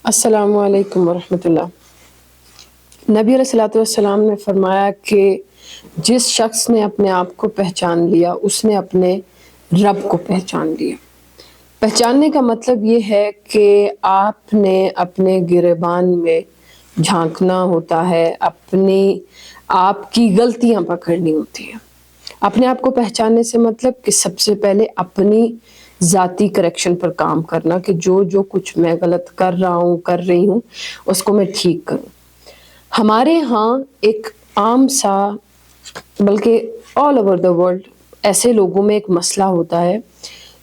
السلام علیکم ورحمۃ اللہ۔ نبی علیہ الصلوۃ والسلام نے فرمایا کہ جس شخص نے اپنے آپ کو پہچان لیا اس نے اپنے رب کو پہچان لیا۔ پہچاننے کا مطلب یہ ہے کہ آپ نے اپنے گریبان میں جھانکنا ہوتا ہے، اپنی آپ کی غلطیاں پکڑنی ہوتی ہیں۔ اپنے آپ کو پہچاننے سے مطلب کہ سب سے پہلے اپنی ذاتی کریکشن پر کام کرنا، کہ جو کچھ میں غلط کر رہا ہوں کر رہی ہوں اس کو میں ٹھیک کروں۔ ہمارے ہاں ایک عام سا بلکہ آل اوور دا ورلڈ ایسے لوگوں میں ایک مسئلہ ہوتا ہے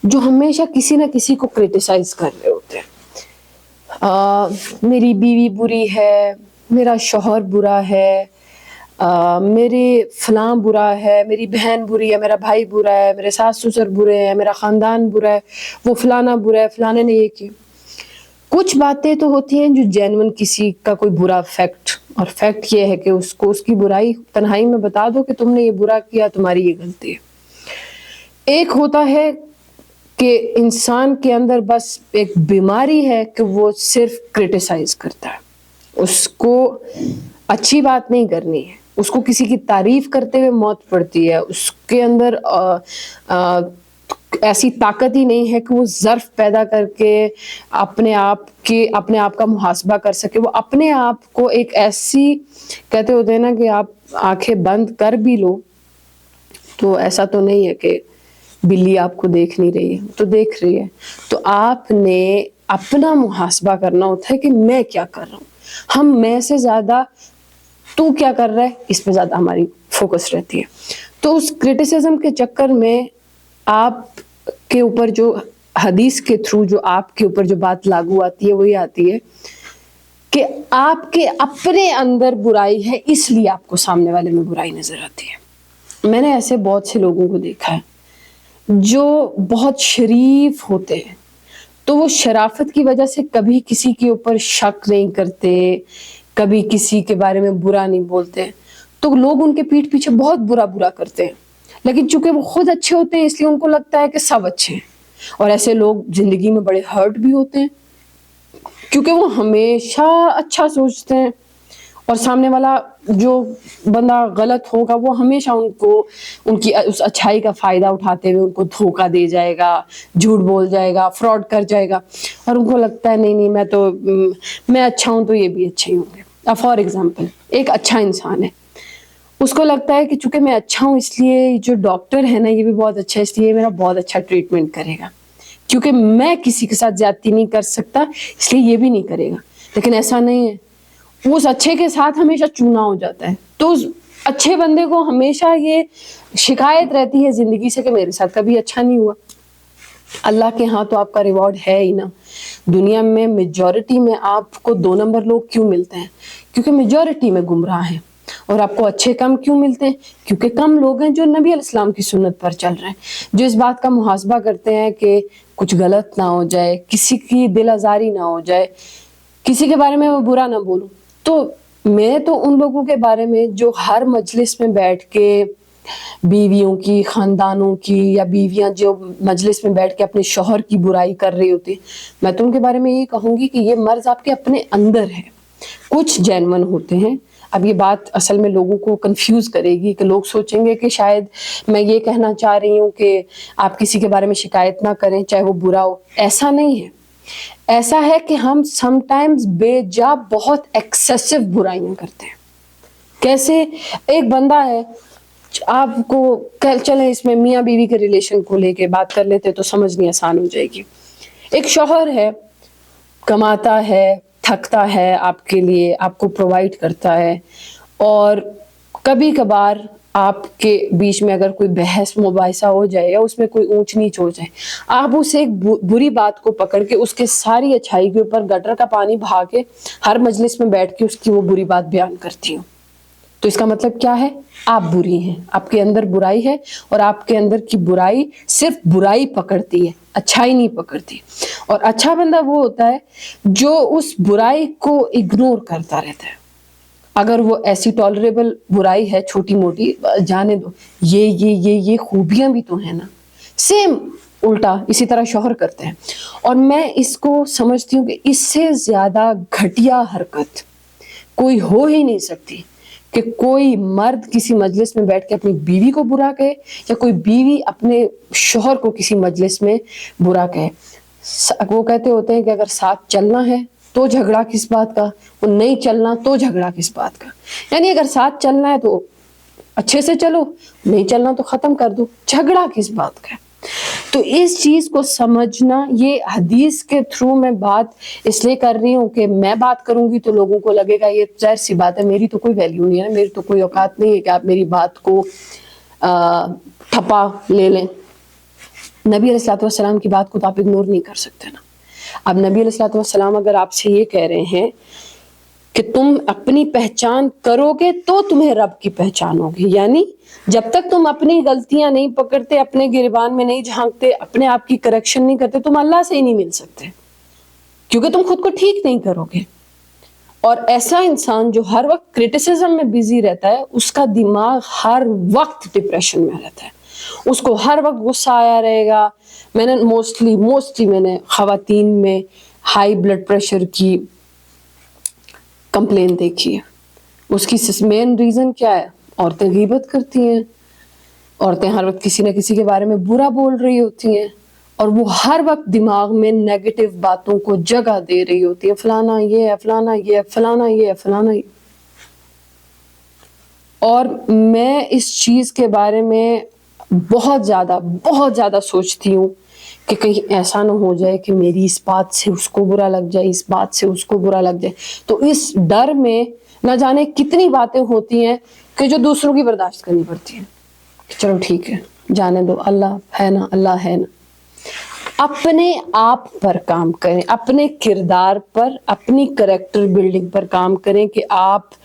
جو ہمیشہ کسی نہ کسی کو کرٹیسائز کر رہے ہوتے ہیں۔ میری بیوی بری ہے، میرا شوہر برا ہے، میری فلاں برا ہے، میری بہن بری ہے، میرا بھائی برا ہے، میرے ساس سسر برے ہیں، میرا خاندان برا ہے، وہ فلانا برا ہے، فلانے نے یہ کیا۔ کچھ باتیں تو ہوتی ہیں جو جینون کسی کا کوئی برا فیکٹ، اور فیکٹ یہ ہے کہ اس کو اس کی برائی تنہائی میں بتا دو کہ تم نے یہ برا کیا، تمہاری یہ غلطی ہے۔ ایک ہوتا ہے کہ انسان کے اندر بس ایک بیماری ہے کہ وہ صرف کرٹیسائز کرتا ہے، اس کو اچھی بات نہیں کرنی ہے، اس کو کسی کی تعریف کرتے ہوئے موت پڑتی ہے، اس کے اندر ایسی طاقت ہی نہیں ہے کہ وہ ظرف پیدا کر کے اپنے آپ کا محاسبہ کر سکے۔ وہ اپنے آپ کو ایک ایسی کہتے ہوتے ہیں نا کہ آپ آنکھیں بند کر بھی لو تو ایسا تو نہیں ہے کہ بلی آپ کو دیکھ نہیں رہی ہے، تو دیکھ رہی ہے۔ تو آپ نے اپنا محاسبہ کرنا ہوتا ہے کہ میں کیا کر رہا ہوں۔ ہم میں سے زیادہ تو کیا کر رہا ہے اس پہ زیادہ ہماری فوکس رہتی ہے۔ تو اس کرٹیسزم کے چکر میں آپ کے اوپر جو حدیث کے تھرو جو آپ کے اوپر جو بات لاگو آتی ہے وہ یہ آتی ہے کہ آپ کے اپنے اندر برائی ہے، اس لیے آپ کو سامنے والے میں برائی نظر آتی ہے۔ میں نے ایسے بہت سے لوگوں کو دیکھا ہے جو بہت شریف ہوتے ہیں، تو وہ شرافت کی وجہ سے کبھی کسی کے اوپر شک نہیں کرتے، کبھی کسی کے بارے میں برا نہیں بولتے، تو لوگ ان کے پیٹھ پیچھے بہت برا کرتے ہیں۔ لیکن چونکہ وہ خود اچھے ہوتے ہیں اس لیے ان کو لگتا ہے کہ سب اچھے ہیں، اور ایسے لوگ زندگی میں بڑے ہرٹ بھی ہوتے ہیں کیونکہ وہ ہمیشہ اچھا سوچتے ہیں، اور سامنے والا جو بندہ غلط ہوگا وہ ہمیشہ ان کی اس اچھائی کا فائدہ اٹھاتے ہوئے ان کو دھوکہ دے جائے گا، جھوٹ بول جائے گا، فراڈ کر جائے گا، اور ان کو لگتا ہے نہیں میں اچھا ہوں تو یہ بھی اچھے ہی ہوں گے۔ فار ایگزامپل ایک اچھا انسان ہے، اس کو لگتا ہے کہ چونکہ میں اچھا ہوں اس لیے جو ڈاکٹر ہے نا یہ بھی بہت اچھا ہے، اس لیے میرا بہت اچھا ٹریٹمنٹ کرے گا، کیونکہ میں کسی کے ساتھ زیادتی نہیں کر سکتا اس لیے یہ بھی نہیں کرے گا۔ لیکن ایسا نہیں ہے، وہ اس اچھے کے ساتھ ہمیشہ چونا ہو جاتا ہے۔ تو اس اچھے بندے کو ہمیشہ یہ شکایت رہتی ہے زندگی سے کہ میرے ساتھ کبھی اچھا نہیں ہوا۔ اللہ کے ہاں تو آپ کا ریوارڈ ہے ہی نا۔ دنیا میں میجورٹی میں آپ کو 2 نمبر لوگ کیوں ملتے ہیں؟ کیونکہ میجورٹی میں گمراہ ہیں۔ اور آپ کو اچھے کم کیوں ملتے ہیں؟ کیونکہ کم لوگ ہیں جو نبی علیہ السلام کی سنت پر چل رہے ہیں، جو اس بات کا محاسبہ کرتے ہیں کہ کچھ غلط نہ ہو جائے، کسی کی دل آزاری نہ ہو جائے، کسی کے بارے میں میں برا نہ بولوں۔ تو میں تو ان لوگوں کے بارے میں جو ہر مجلس میں بیٹھ کے بیویوں کی، خاندانوں کی، یا بیویاں جو مجلس میں بیٹھ کے اپنے شوہر کی برائی کر رہی ہوتی، میں تو ان کے بارے میں یہ کہوں گی کہ یہ مرض آپ کے اپنے اندر ہے۔ کچھ جینون ہوتے ہیں، اب یہ بات اصل میں لوگوں کو کنفیوز کرے گی کہ لوگ سوچیں گے کہ شاید میں یہ کہنا چاہ رہی ہوں کہ آپ کسی کے بارے میں شکایت نہ کریں چاہے وہ برا ہو۔ ایسا نہیں ہے، ایسا ہے کہ ہم سم ٹائمز بے جا بہت ایکسیسو برائیاں کرتے ہیں۔ کیسے؟ ایک بندہ ہے، آپ کو چلیں اس میں میاں بیوی کے ریلیشن کو لے کے بات کر لیتے تو سمجھنی آسان ہو جائے گی۔ ایک شوہر ہے، کماتا ہے، تھکتا ہے آپ کے لیے، آپ کو پرووائڈ کرتا ہے، اور کبھی کبھار آپ کے بیچ میں اگر کوئی بحث مباحثہ ہو جائے یا اس میں کوئی اونچ نیچ ہو جائے، آپ اسے ایک بری بات کو پکڑ کے اس کے ساری اچھائی کے اوپر گٹر کا پانی بہا کے ہر مجلس میں بیٹھ کے اس کی وہ بری بات بیان کرتی ہوں۔ تو اس کا مطلب کیا ہے؟ آپ بری ہیں، آپ کے اندر برائی ہے، اور آپ کے اندر کی برائی صرف برائی پکڑتی ہے، اچھائی نہیں پکڑتی۔ اور اچھا بندہ وہ ہوتا ہے جو اس برائی کو اگنور کرتا رہتا ہے۔ اگر وہ ایسی ٹالریبل برائی ہے چھوٹی موٹی، جانے دو، یہ خوبیاں بھی تو ہیں نا۔ سیم الٹا اسی طرح شوہر کرتے ہیں. اور میں اس کو سمجھتی ہوں کہ اس سے زیادہ گھٹیا حرکت کوئی ہو ہی نہیں سکتی کہ کوئی مرد کسی مجلس میں بیٹھ کے اپنی بیوی کو برا کہے یا کوئی بیوی اپنے شوہر کو کسی مجلس میں برا کہے. وہ کہتے ہوتے ہیں کہ اگر ساتھ چلنا ہے تو جھگڑا کس بات کا, وہ نہیں چلنا تو جھگڑا کس بات کا. یعنی اگر ساتھ چلنا ہے تو اچھے سے چلو, نہیں چلنا تو ختم کر دو, جھگڑا کس بات کا. تو اس چیز کو سمجھنا, یہ حدیث کے تھرو میں بات اس لیے کر رہی ہوں کہ میں بات کروں گی تو لوگوں کو لگے گا یہ ظاہر سی بات ہے, میری تو کوئی ویلیو نہیں ہے, میری تو کوئی اوقات نہیں ہے کہ آپ میری بات کو ٹھپا لے لیں. نبی علیہ الصلوۃ والسلام کی بات کو تو آپ اگنور نہیں کر سکتے نا. اب نبی علیہ الصلوۃ والسلام اگر آپ سے یہ کہہ رہے ہیں کہ تم اپنی پہچان کرو گے تو تمہیں رب کی پہچان ہوگی, یعنی جب تک تم اپنی غلطیاں نہیں پکڑتے, اپنے گریبان میں نہیں جھانکتے, اپنے آپ کی کریکشن نہیں کرتے, تم اللہ سے ہی نہیں مل سکتے, کیونکہ تم خود کو ٹھیک نہیں کرو گے. اور ایسا انسان جو ہر وقت کرٹیسزم میں بزی رہتا ہے, اس کا دماغ ہر وقت ڈپریشن میں رہتا ہے, اس کو ہر وقت غصہ آیا رہے گا. میں نے موسٹلی میں نے خواتین میں ہائی بلڈ پریشر کی کمپلین دیکھی ہے. اس کی مین ریزن کیا ہے؟ عورتیں غیبت کرتی ہیں, عورتیں ہر وقت کسی نہ کسی کے بارے میں برا بول رہی ہوتی ہیں, اور وہ ہر وقت دماغ میں نیگیٹو باتوں کو جگہ دے رہی ہوتی ہے, فلانا یہ ہے, فلانا یہ ہے, فلانا یہ ہے, فلانا یہ. اور میں اس چیز کے بارے میں بہت زیادہ سوچتی ہوں کہ کہیں ایسا نہ ہو جائے کہ میری اس بات سے اس کو برا لگ جائے, اس بات سے اس کو برا لگ جائے. تو اس ڈر میں نہ جانے کتنی باتیں ہوتی ہیں کہ جو دوسروں کی برداشت کرنی پڑتی ہیں. چلو ٹھیک ہے, جانے دو, اللہ ہے نا, اللہ ہے نا. اپنے آپ پر کام کریں, اپنے کردار پر, اپنی کریکٹر بلڈنگ پر کام کریں کہ آپ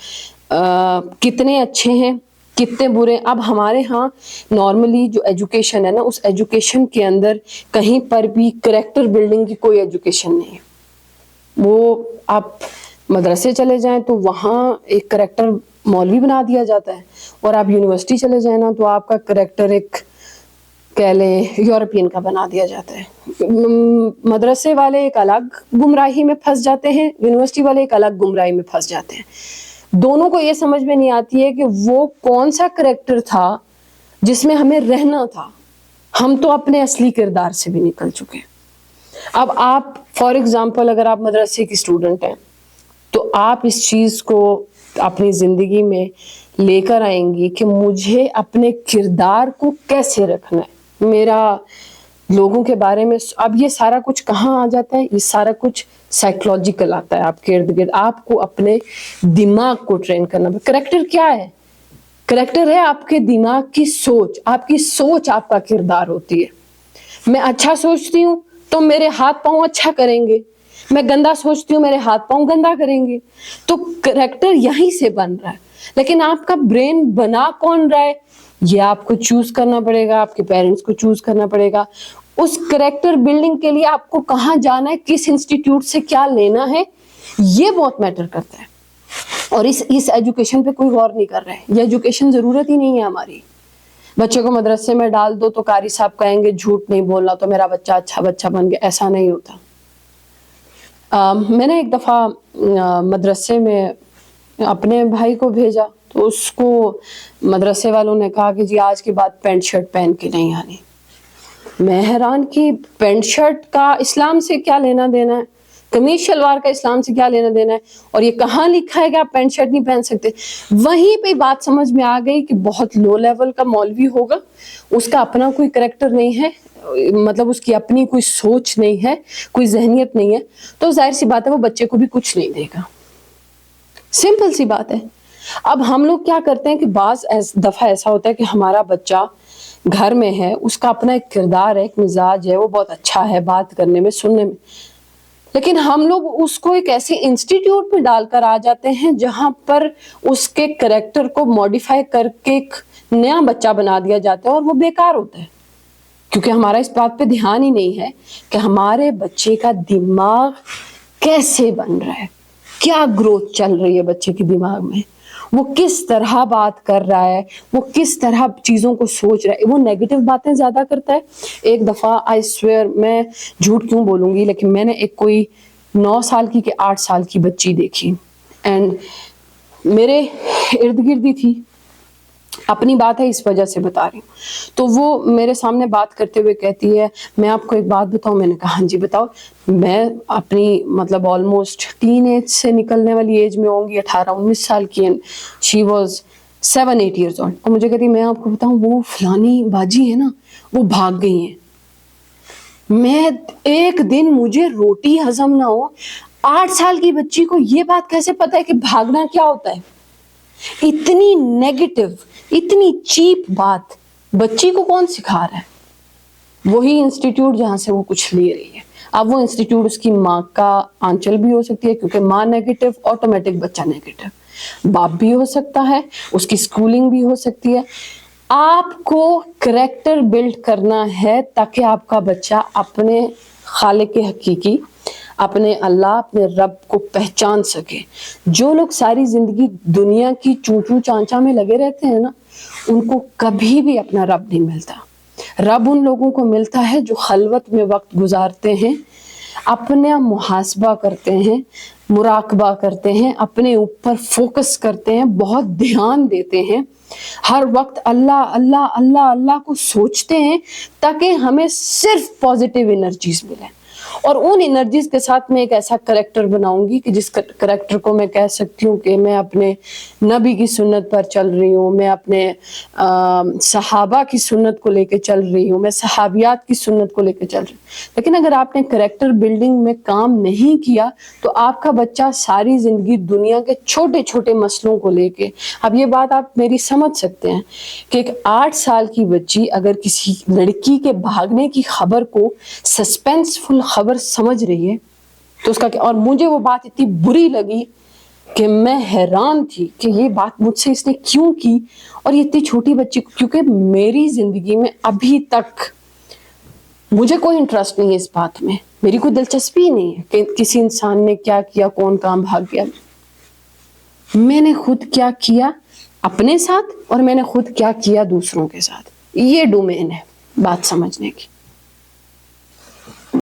کتنے اچھے ہیں, کتنے برے. اب ہمارے ہاں نارملی جو ایجوکیشن ہے نا, اس ایجوکیشن کے اندر کہیں پر بھی کریکٹر بلڈنگ کی کوئی ایجوکیشن نہیں ہے. وہ آپ مدرسے چلے جائیں تو وہاں ایک کریکٹر مولوی بنا دیا جاتا ہے, اور آپ یونیورسٹی چلے جائیں نا تو آپ کا کریکٹر ایک کہہ لیں یورپین کا بنا دیا جاتا ہے. مدرسے والے ایک الگ گمراہی میں پھنس جاتے ہیں, یونیورسٹی والے ایک الگ گمراہی میں پھنس جاتے ہیں. دونوں کو یہ سمجھ میں نہیں آتی ہے کہ وہ کون سا کریکٹر تھا جس میں ہمیں رہنا تھا. ہم تو اپنے اصلی کردار سے بھی نکل چکے. اب آپ فار ایگزامپل اگر آپ مدرسے کی اسٹوڈنٹ ہیں تو آپ اس چیز کو اپنی زندگی میں لے کر آئیں گی کہ مجھے اپنے کردار کو کیسے رکھنا ہے. میرا لوگوں کے بارے میں, اب یہ سارا کچھ کہاں آ جاتا ہے؟ یہ سارا کچھ سائیکولوجیکل آتا ہے آپ کے ارد گرد. آپ کو اپنے دماغ کو ٹرین کرنا. کریکٹر کیا ہے؟ کریکٹر ہے آپ کے دماغ کی سوچ. آپ کی سوچ آپ کا کردار ہوتی ہے. میں اچھا سوچتی ہوں تو میرے ہاتھ پاؤں اچھا کریں گے, میں گندا سوچتی ہوں میرے ہاتھ پاؤں گندا کریں گے. تو کریکٹر یہیں سے بن رہا ہے. لیکن آپ کا برین بنا کون رہا ہے یہ آپ کو چوز کرنا پڑے گا, آپ کے پیرنٹس کو چوز کرنا پڑے گا. اس کریکٹر بلڈنگ کے لیے آپ کو کہاں جانا ہے, کس انسٹیٹیوٹ سے کیا لینا ہے, یہ بہت میٹر کرتا ہے. اور اس ایجوکیشن پہ کوئی غور نہیں کر رہا ہے. یہ ایجوکیشن ضرورت ہی نہیں ہے ہماری. بچے کو مدرسے میں ڈال دو تو قاری صاحب کہیں گے جھوٹ نہیں بولنا تو میرا بچہ اچھا بچہ بن گیا. ایسا نہیں ہوتا. میں نے ایک دفعہ مدرسے میں اپنے بھائی کو بھیجا تو اس کو مدرسے والوں نے کہا کہ جی آج کے بعد پینٹ شرٹ پہن کے نہیں آنی. میں حیران کہ پینٹ شرٹ کا اسلام سے کیا لینا دینا ہے, قمیض شلوار کا اسلام سے کیا لینا دینا ہے, اور یہ کہاں لکھا ہے کہ آپ پینٹ شرٹ نہیں پہن سکتے. وہیں پہ بات سمجھ میں آ گئی کہ بہت لو لیول کا مولوی ہوگا, اس کا اپنا کوئی کریکٹر نہیں ہے, مطلب اس کی اپنی کوئی سوچ نہیں ہے, کوئی ذہنیت نہیں ہے, تو ظاہر سی بات ہے وہ بچے کو بھی کچھ نہیں دے گا. سمپل سی بات ہے. اب ہم لوگ کیا کرتے ہیں کہ بعض دفعہ ایسا ہوتا ہے کہ ہمارا بچہ گھر میں ہے, اس کا اپنا ایک کردار ہے, ایک مزاج ہے, وہ بہت اچھا ہے بات کرنے میں, سننے میں, لیکن ہم لوگ اس کو ایک ایسے انسٹیٹیوٹ میں ڈال کر آ جاتے ہیں جہاں پر اس کے کریکٹر کو ماڈیفائی کر کے ایک نیا بچہ بنا دیا جاتا ہے, اور وہ بیکار ہوتا ہے. کیونکہ ہمارا اس بات پہ دھیان ہی نہیں ہے کہ ہمارے بچے کا دماغ کیسے بن رہا ہے, کیا گروتھ چل رہی ہے بچے کے دماغ میں, وہ کس طرح بات کر رہا ہے, وہ کس طرح چیزوں کو سوچ رہا ہے, وہ نیگیٹو باتیں زیادہ کرتا ہے. ایک دفعہ آئی سویئر, میں جھوٹ کیوں بولوں گی, لیکن میں نے ایک کوئی 9 سال کی کہ 8 سال کی بچی دیکھی, اینڈ میرے ارد گرد ہی تھی, اپنی بات ہے اس وجہ سے بتا رہی ہوں. تو وہ میرے سامنے بات کرتے ہوئے کہتی ہے میں آپ کو ایک بات بتاؤں. میں نے کہا ہاں جی بتاؤ. میں اپنی مطلب آلموسٹ ٹین ایج سے نکلنے والی ایج میں ہوں گی, 18-19 سال کی, شی واز 7-8 years old. اور مجھے کہتی میں آپ کو بتاؤں وہ فلانی باجی ہے نا وہ بھاگ گئی ہیں. میں ایک دن مجھے روٹی ہضم نہ ہو, 8 سال کی بچی کو یہ بات کیسے پتا ہے کہ بھاگنا کیا ہوتا ہے. اتنی نیگیٹو, اتنی چیپ بات بچی کو کون سکھا رہا ہے؟ وہی انسٹیٹیوٹ جہاں سے وہ کچھ لے رہی ہے. اب وہ انسٹیٹیوٹ اس کی ماں کا آنچل بھی ہو سکتی ہے, کیونکہ ماں نیگیٹو آٹومیٹک بچہ نیگیٹو, باپ بھی ہو سکتا ہے, اس کی سکولنگ بھی ہو سکتی ہے. آپ کو کریکٹر بلڈ کرنا ہے تاکہ آپ کا بچہ اپنے خالق حقیقی, اپنے اللہ, اپنے رب کو پہچان سکے. جو لوگ ساری زندگی دنیا کی چونچوں چانچا میں لگے رہتے ہیں نا, ان کو کبھی بھی اپنا رب نہیں ملتا. رب ان لوگوں کو ملتا ہے جو خلوت میں وقت گزارتے ہیں, اپنا محاسبہ کرتے ہیں, مراقبہ کرتے ہیں, اپنے اوپر فوکس کرتے ہیں, بہت دھیان دیتے ہیں, ہر وقت اللہ اللہ اللہ اللہ کو سوچتے ہیں تاکہ ہمیں صرف پازیٹیو انرجیز ملیں. اور ان انرجیز کے ساتھ میں ایک ایسا کریکٹر بناؤں گی کہ جس کریکٹر کو میں کہہ سکتی ہوں کہ میں اپنے نبی کی سنت پر چل رہی ہوں, میں اپنے صحابہ کی سنت کو لے کے چل رہی ہوں, میں صحابیات کی سنت کو لے کے چل رہی ہوں. لیکن اگر آپ نے کریکٹر بلڈنگ میں کام نہیں کیا تو آپ کا بچہ ساری زندگی دنیا کے چھوٹے چھوٹے مسئلوں کو لے کے, اب یہ بات آپ میری سمجھ سکتے ہیں کہ ایک 8 سال کی بچی اگر کسی لڑکی کے بھاگنے کی خبر کو سسپینسفل خبر سمجھ رہی ہے تو اس کا کیا. اور مجھے وہ بات اتنی بری لگی کہ میں حیران تھی کہ یہ بات مجھ سے اس نے کیوں کی, اور یہ اتنی چھوٹی بچی کو, کیونکہ میری زندگی میں ابھی تک مجھے کوئی انٹرسٹ نہیں ہے اس بات میں, میری کوئی دلچسپی نہیں ہے کہ کسی انسان نے کیا کیا, کون کہاں بھاگ گیا. میں نے خود کیا کیا اپنے ساتھ اور میں نے خود کیا کیا دوسروں کے ساتھ, یہ ڈومین ہے بات سمجھنے کی.